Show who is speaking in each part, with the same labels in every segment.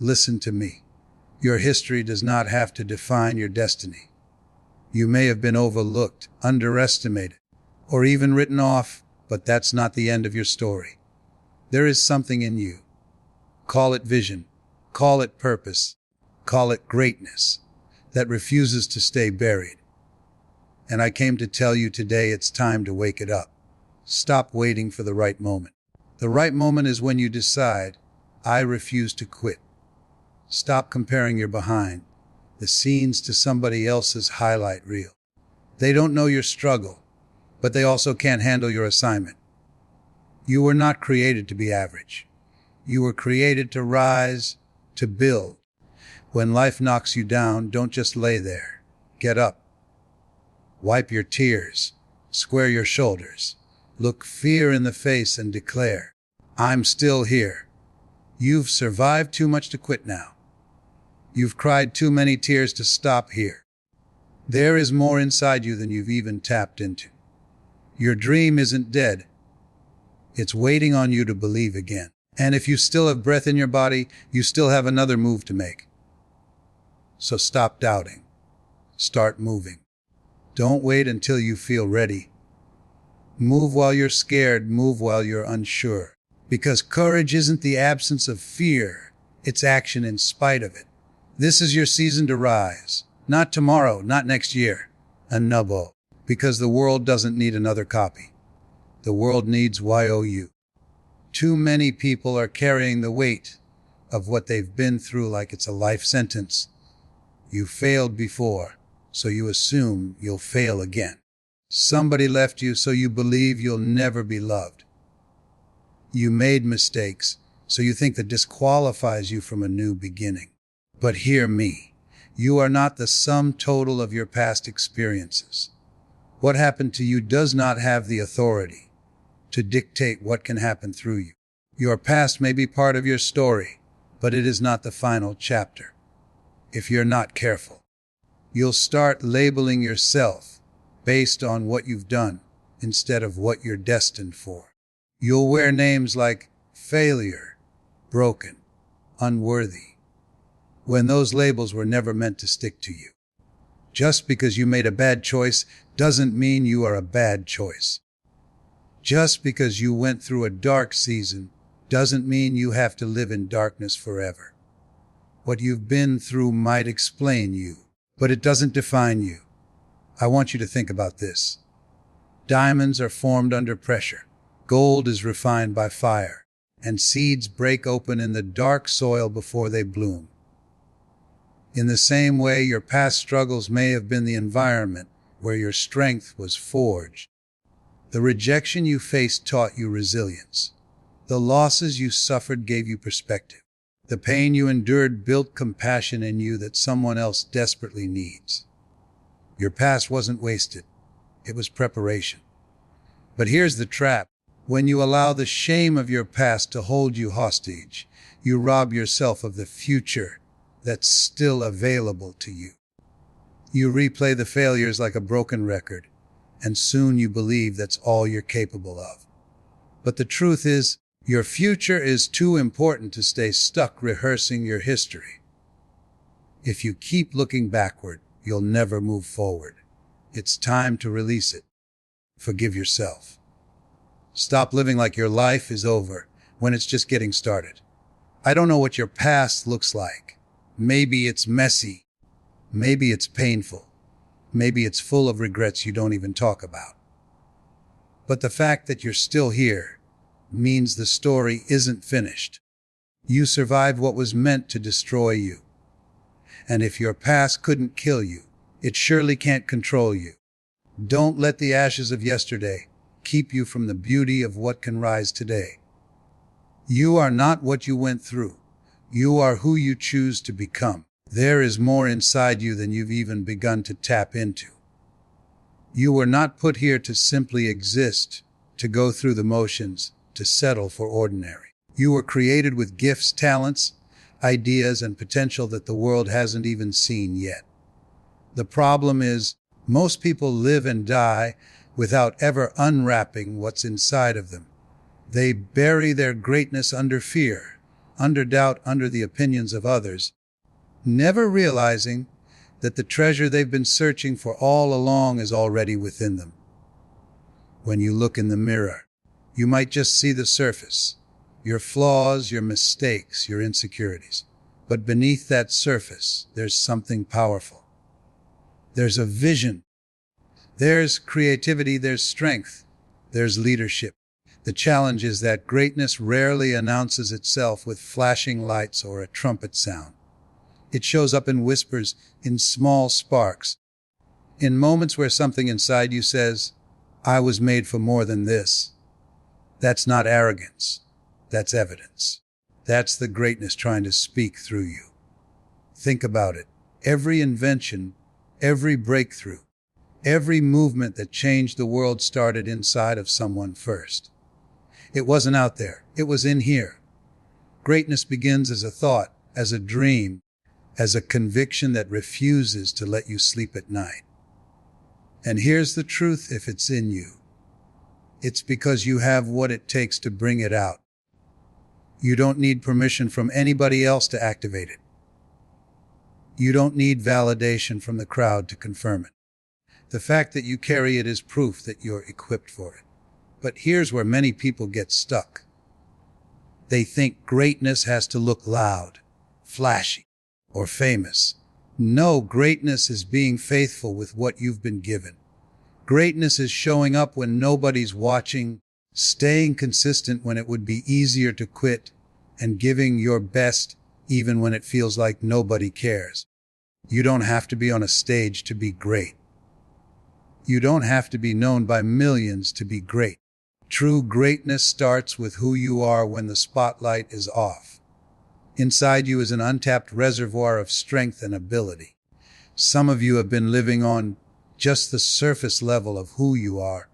Speaker 1: Listen to me. Your history does not have to define your destiny. You may have been overlooked, underestimated, or even written off, but that's not the end of your story. There is something in you. Call it vision, call it purpose, call it greatness, that refuses to stay buried. And I came to tell you today it's time to wake it up. Stop waiting for the right moment. The right moment is when you decide, I refuse to quit. Stop comparing your behind the scenes to somebody else's highlight reel. They don't know your struggle, but they also can't handle your assignment. You were not created to be average. You were created to rise, to build. When life knocks you down, don't just lay there. Get up. Wipe your tears. Square your shoulders. Look fear in the face and declare, I'm still here. You've survived too much to quit now. You've cried too many tears to stop here. There is more inside you than you've even tapped into. Your dream isn't dead. It's waiting on you to believe again. And if you still have breath in your body, you still have another move to make. So stop doubting. Start moving. Don't wait until you feel ready. Move while you're scared. Move while you're unsure. Because courage isn't the absence of fear. It's action in spite of it. This is your season to rise. Not tomorrow, not next year. A nubbo. Because the world doesn't need another copy. The world needs YOU. Too many people are carrying the weight of what they've been through like it's a life sentence. You failed before, so you assume you'll fail again. Somebody left you, so you believe you'll never be loved. You made mistakes, so you think that disqualifies you from a new beginning. But hear me, you are not the sum total of your past experiences. What happened to you does not have the authority to dictate what can happen through you. Your past may be part of your story, but it is not the final chapter. If you're not careful, you'll start labeling yourself based on what you've done instead of what you're destined for. You'll wear names like failure, broken, unworthy, when those labels were never meant to stick to you. Just because you made a bad choice doesn't mean you are a bad choice. Just because you went through a dark season doesn't mean you have to live in darkness forever. What you've been through might explain you, but it doesn't define you. I want you to think about this. Diamonds are formed under pressure. Gold is refined by fire, and seeds break open in the dark soil before they bloom. In the same way, your past struggles may have been the environment where your strength was forged. The rejection you faced taught you resilience. The losses you suffered gave you perspective. The pain you endured built compassion in you that someone else desperately needs. Your past wasn't wasted. It was preparation. But here's the trap. When you allow the shame of your past to hold you hostage, you rob yourself of the future that's still available to you. You replay the failures like a broken record, and soon you believe that's all you're capable of. But the truth is, your future is too important to stay stuck rehearsing your history. If you keep looking backward, you'll never move forward. It's time to release it. Forgive yourself. Stop living like your life is over when it's just getting started. I don't know what your past looks like. Maybe it's messy. Maybe it's painful. Maybe it's full of regrets you don't even talk about. But the fact that you're still here means the story isn't finished. You survived what was meant to destroy you. And if your past couldn't kill you, it surely can't control you. Don't let the ashes of yesterday keep you from the beauty of what can rise today. You are not what you went through. You are who you choose to become. There is more inside you than you've even begun to tap into. You were not put here to simply exist, to go through the motions, to settle for ordinary. You were created with gifts, talents, ideas, and potential that the world hasn't even seen yet. The problem is, most people live and die without ever unwrapping what's inside of them. They bury their greatness under fear, under doubt, under the opinions of others, never realizing that the treasure they've been searching for all along is already within them. When you look in the mirror, you might just see the surface, your flaws, your mistakes, your insecurities. But beneath that surface, there's something powerful. There's a vision. There's creativity, there's strength, there's leadership. The challenge is that greatness rarely announces itself with flashing lights or a trumpet sound. It shows up in whispers, in small sparks, in moments where something inside you says, I was made for more than this. That's not arrogance. That's evidence. That's the greatness trying to speak through you. Think about it. Every invention, every breakthrough, every movement that changed the world started inside of someone first. It wasn't out there. It was in here. Greatness begins as a thought, as a dream, as a conviction that refuses to let you sleep at night. And here's the truth: if it's in you, it's because you have what it takes to bring it out. You don't need permission from anybody else to activate it. You don't need validation from the crowd to confirm it. The fact that you carry it is proof that you're equipped for it. But here's where many people get stuck. They think greatness has to look loud, flashy, or famous. No, greatness is being faithful with what you've been given. Greatness is showing up when nobody's watching, staying consistent when it would be easier to quit, and giving your best even when it feels like nobody cares. You don't have to be on a stage to be great. You don't have to be known by millions to be great. True greatness starts with who you are when the spotlight is off. Inside you is an untapped reservoir of strength and ability. Some of you have been living on just the surface level of who you are,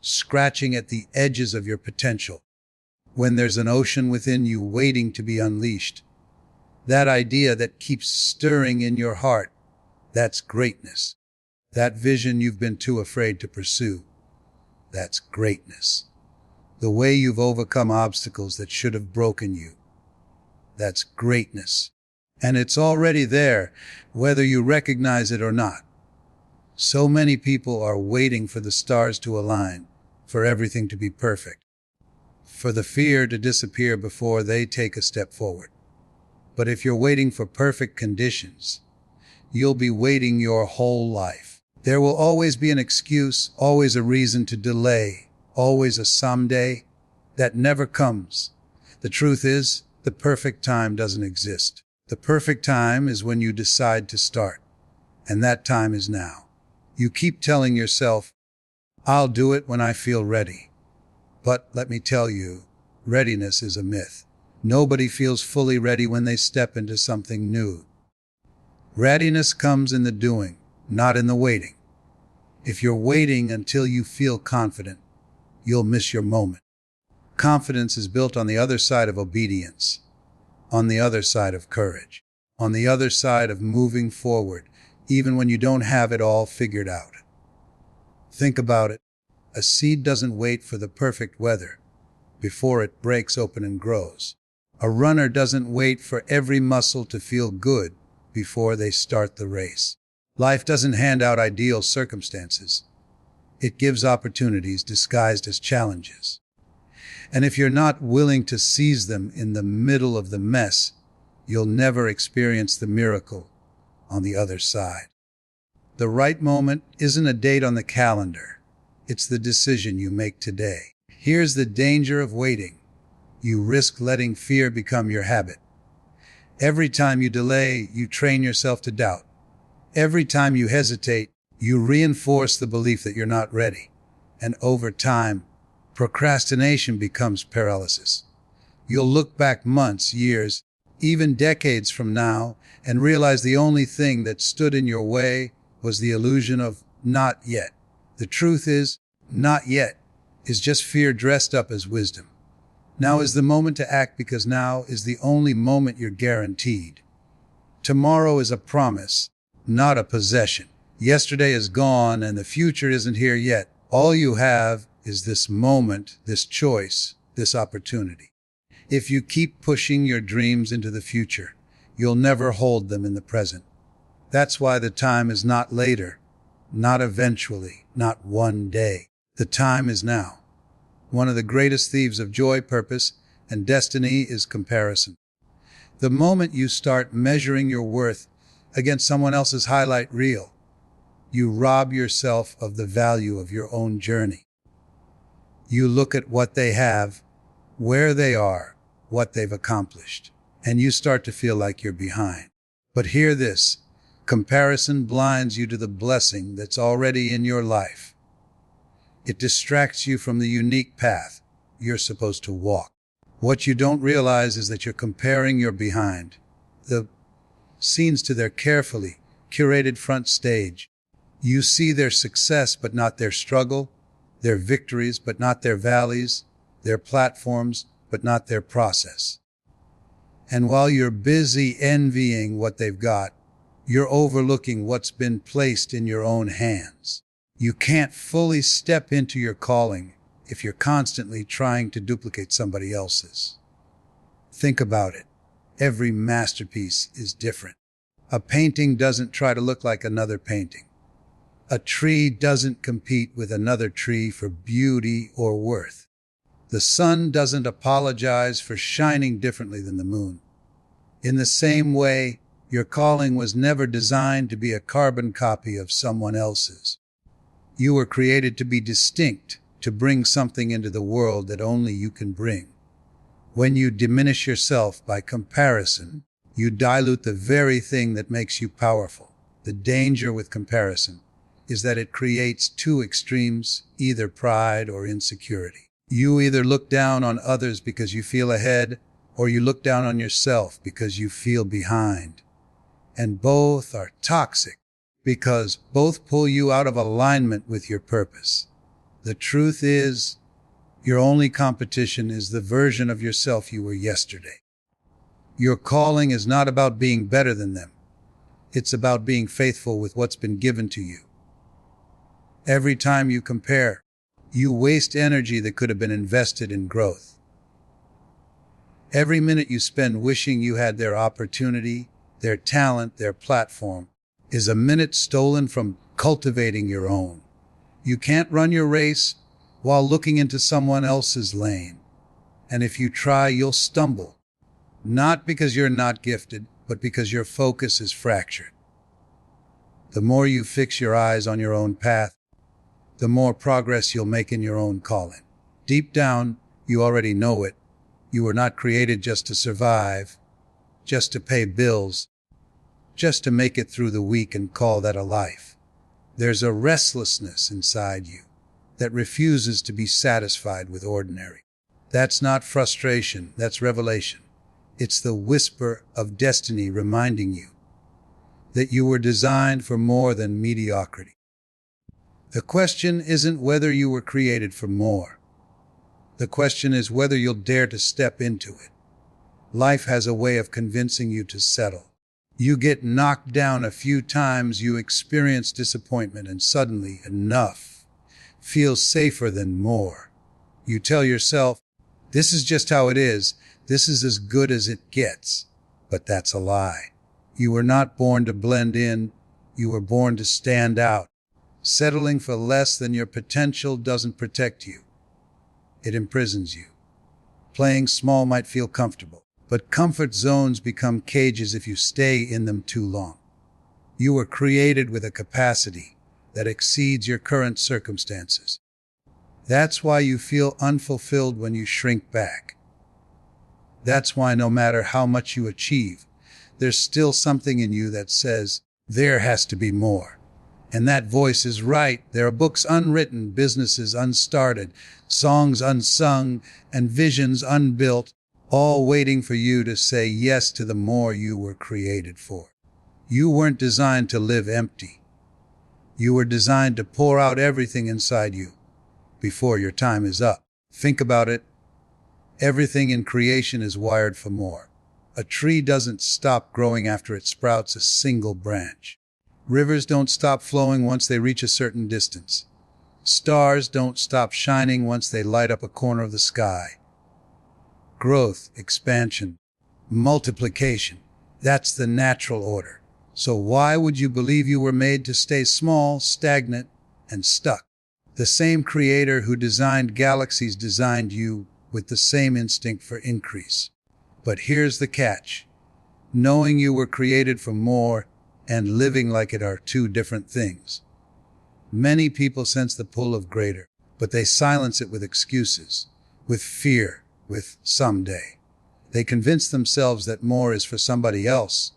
Speaker 1: scratching at the edges of your potential, when there's an ocean within you waiting to be unleashed. That idea that keeps stirring in your heart, that's greatness. That vision you've been too afraid to pursue, that's greatness. The way you've overcome obstacles that should have broken you, that's greatness. And it's already there, whether you recognize it or not. So many people are waiting for the stars to align, for everything to be perfect, for the fear to disappear before they take a step forward. But if you're waiting for perfect conditions, you'll be waiting your whole life. There will always be an excuse, always a reason to delay, always a someday that never comes. The truth is, the perfect time doesn't exist. The perfect time is when you decide to start, and that time is now. You keep telling yourself, I'll do it when I feel ready. But let me tell you, readiness is a myth. Nobody feels fully ready when they step into something new. Readiness comes in the doing, not in the waiting. If you're waiting until you feel confident, you'll miss your moment. Confidence is built on the other side of obedience, on the other side of courage, on the other side of moving forward, even when you don't have it all figured out. Think about it. A seed doesn't wait for the perfect weather before it breaks open and grows. A runner doesn't wait for every muscle to feel good before they start the race. Life doesn't hand out ideal circumstances. It gives opportunities disguised as challenges. And if you're not willing to seize them in the middle of the mess, you'll never experience the miracle on the other side. The right moment isn't a date on the calendar. It's the decision you make today. Here's the danger of waiting. You risk letting fear become your habit. Every time you delay, you train yourself to doubt. Every time you hesitate, you reinforce the belief that you're not ready. And over time, procrastination becomes paralysis. You'll look back months, years, even decades from now, and realize the only thing that stood in your way was the illusion of not yet. The truth is, not yet is just fear dressed up as wisdom. Now is the moment to act, because now is the only moment you're guaranteed. Tomorrow is a promise, not a possession. Yesterday is gone and the future isn't here yet. All you have is this moment, this choice, this opportunity. If you keep pushing your dreams into the future, you'll never hold them in the present. That's why the time is not later, not eventually, not one day. The time is now. One of the greatest thieves of joy, purpose, and destiny is comparison. The moment you start measuring your worth against someone else's highlight reel, you rob yourself of the value of your own journey. You look at what they have, where they are, what they've accomplished, and you start to feel like you're behind. But hear this, comparison blinds you to the blessing that's already in your life. It distracts you from the unique path you're supposed to walk. What you don't realize is that you're comparing your behind the scenes to their carefully curated front stage. You see their success, but not their struggle, their victories, but not their valleys, their platforms, but not their process. And while you're busy envying what they've got, you're overlooking what's been placed in your own hands. You can't fully step into your calling if you're constantly trying to duplicate somebody else's. Think about it. Every masterpiece is different. A painting doesn't try to look like another painting. A tree doesn't compete with another tree for beauty or worth. The sun doesn't apologize for shining differently than the moon. In the same way, your calling was never designed to be a carbon copy of someone else's. You were created to be distinct, to bring something into the world that only you can bring. When you diminish yourself by comparison, you dilute the very thing that makes you powerful. The danger with comparison is that it creates two extremes, either pride or insecurity. You either look down on others because you feel ahead, or you look down on yourself because you feel behind. And both are toxic because both pull you out of alignment with your purpose. The truth is, your only competition is the version of yourself you were yesterday. Your calling is not about being better than them. It's about being faithful with what's been given to you. Every time you compare, you waste energy that could have been invested in growth. Every minute you spend wishing you had their opportunity, their talent, their platform, is a minute stolen from cultivating your own. You can't run your race while looking into someone else's lane. And if you try, you'll stumble. Not because you're not gifted, but because your focus is fractured. The more you fix your eyes on your own path, the more progress you'll make in your own calling. Deep down, you already know it. You were not created just to survive, just to pay bills, just to make it through the week and call that a life. There's a restlessness inside you that refuses to be satisfied with ordinary. That's not frustration, that's revelation. It's the whisper of destiny reminding you that you were designed for more than mediocrity. The question isn't whether you were created for more. The question is whether you'll dare to step into it. Life has a way of convincing you to settle. You get knocked down a few times, you experience disappointment, and suddenly enough feels safer than more. You tell yourself, this is just how it is. This is as good as it gets. But that's a lie. You were not born to blend in. You were born to stand out. Settling for less than your potential doesn't protect you. It imprisons you. Playing small might feel comfortable, but comfort zones become cages if you stay in them too long. You were created with a capacity that exceeds your current circumstances. That's why you feel unfulfilled when you shrink back. That's why no matter how much you achieve, there's still something in you that says, there has to be more. And that voice is right. There are books unwritten, businesses unstarted, songs unsung, and visions unbuilt, all waiting for you to say yes to the more you were created for. You weren't designed to live empty. You were designed to pour out everything inside you before your time is up. Think about it. Everything in creation is wired for more. A tree doesn't stop growing after it sprouts a single branch. Rivers don't stop flowing once they reach a certain distance. Stars don't stop shining once they light up a corner of the sky. growth, expansion, multiplication. That's the natural order. So why would you believe you were made to stay small, stagnant, and stuck? The same creator who designed galaxies designed you with the same instinct for increase. But here's the catch. Knowing you were created for more and living like it are two different things. Many people sense the pull of greater, but they silence it with excuses, with fear, with someday. They convince themselves that more is for somebody else,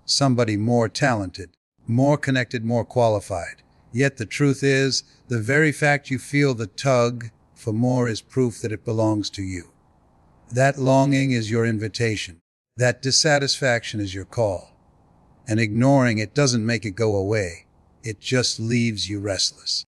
Speaker 1: somebody more talented, more connected, more qualified. Yet the truth is, the very fact you feel the tug for more is proof that it belongs to you. That longing is your invitation. That dissatisfaction is your call. And ignoring it doesn't make it go away. It just leaves you restless.